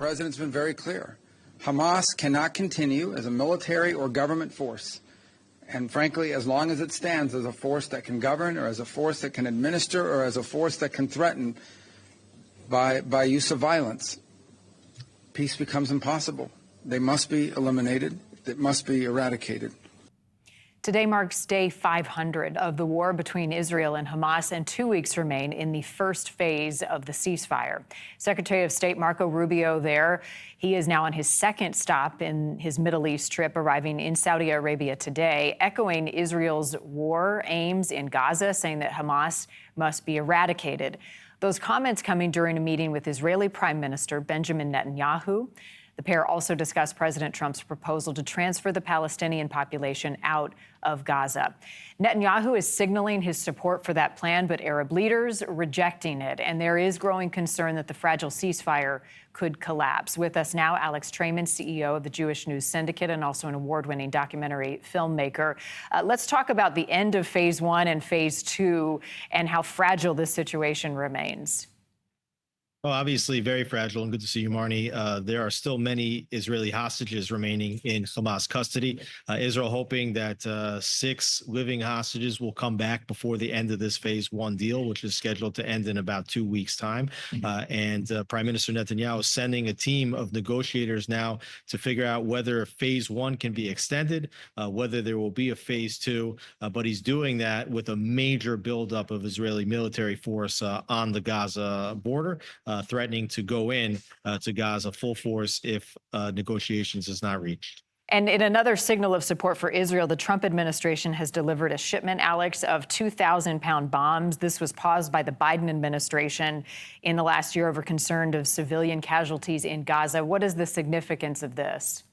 president's been very clear. Hamas cannot continue as a military or government force. And frankly, as long as it stands as a force that can govern, or as a force that can administer, or as a force that can threaten by use of violence, peace becomes impossible. They must be eliminated. It must be eradicated. Today marks day 500 of the war between Israel and Hamas, and 2 weeks remain in the first phase of the ceasefire. Secretary of State Marco Rubio there. He is now on his second stop in his Middle East trip, arriving in Saudi Arabia today, echoing Israel's war aims in Gaza, saying that Hamas must be eradicated. Those comments coming during a meeting with Israeli Prime Minister Benjamin Netanyahu. The pair also discussed President Trump's proposal to transfer the Palestinian population out of Gaza. Netanyahu is signaling his support for that plan, but Arab leaders rejecting it. And there is growing concern that the fragile ceasefire could collapse. With us now, Alex Traiman, CEO of the Jewish News Syndicate and also an award-winning documentary filmmaker. Let's talk about the end of phase one and phase two and how fragile this situation remains. Well, obviously very fragile, and good to see you, Marni. There are still many Israeli hostages remaining in Hamas custody. Israel hoping that 6 living hostages will come back before the end of this phase one deal, which is scheduled to end in about 2 weeks' time. And Prime Minister Netanyahu is sending a team of negotiators now to figure out whether phase one can be extended, whether there will be a phase two. But he's doing that with a major buildup of Israeli military force on the Gaza border. Threatening to go in to Gaza full force if negotiations is not reached. And in another signal of support for Israel, the Trump administration has delivered a shipment, Alex, of 2,000-pound bombs. This was paused by the Biden administration in the last year over concern of civilian casualties in Gaza. What is the significance of this?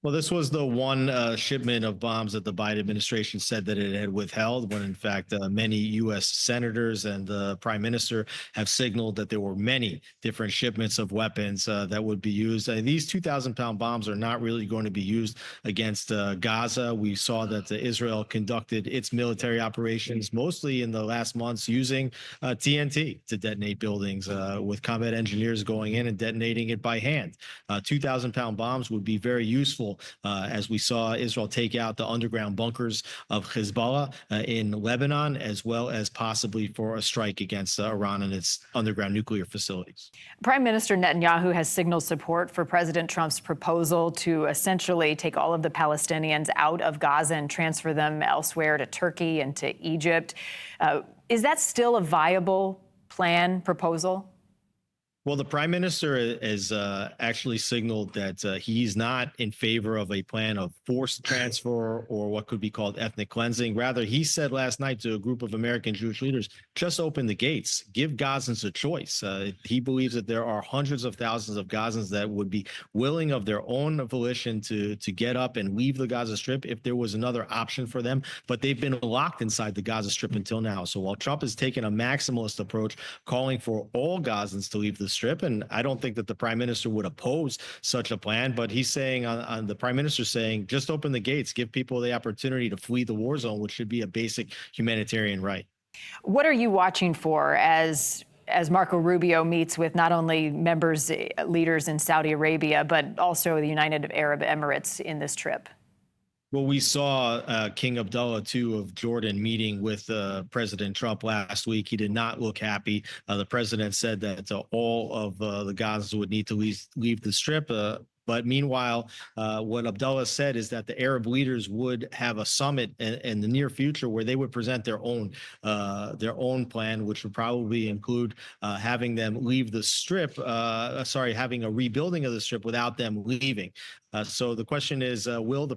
Well, this was the one shipment of bombs that the Biden administration said that it had withheld, when in fact many U.S. senators and the prime minister have signaled that there were many different shipments of weapons that would be used. These 2,000-pound bombs are not really going to be used against Gaza. We saw that Israel conducted its military operations mostly in the last months using TNT to detonate buildings, with combat engineers going in and detonating it by hand. 2,000-pound bombs would be very useful as we saw Israel take out the underground bunkers of Hezbollah in Lebanon, as well as possibly for a strike against Iran and its underground nuclear facilities. Prime Minister Netanyahu has signaled support for President Trump's proposal to essentially take all of the Palestinians out of Gaza and transfer them elsewhere to Turkey and to Egypt. Is that still a viable proposal? Well, the prime minister has actually signaled that he's not in favor of a plan of forced transfer or what could be called ethnic cleansing. Rather, he said last night to a group of American Jewish leaders, just open the gates, give Gazans a choice. He believes that there are hundreds of thousands of Gazans that would be willing of their own volition to get up and leave the Gaza Strip if there was another option for them. But they've been locked inside the Gaza Strip until now. So while Trump has taken a maximalist approach, calling for all Gazans to leave the Strip, and I don't think that the prime minister would oppose such a plan, but he's saying on the prime minister saying, just open the gates, give people the opportunity to flee the war zone, which should be a basic humanitarian right. What are you watching for as Marco Rubio meets with not only leaders in Saudi Arabia, but also the United Arab Emirates in this trip? Well, we saw King Abdullah II of Jordan meeting with President Trump last week. He did not look happy. The president said that all of the Gazans would need to leave the Strip. But meanwhile, what Abdullah said is that the Arab leaders would have a summit in the near future where they would present their own plan, which would probably include having them leave the Strip, having a rebuilding of the Strip without them leaving. So the question is, will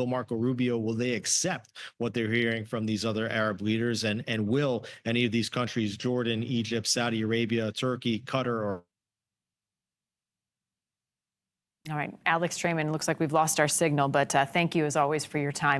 Marco Rubio, will they accept what they're hearing from these other Arab leaders? And will any of these countries, Jordan, Egypt, Saudi Arabia, Turkey, Qatar, or All right, Alex Traiman, looks like we've lost our signal, but thank you as always for your time.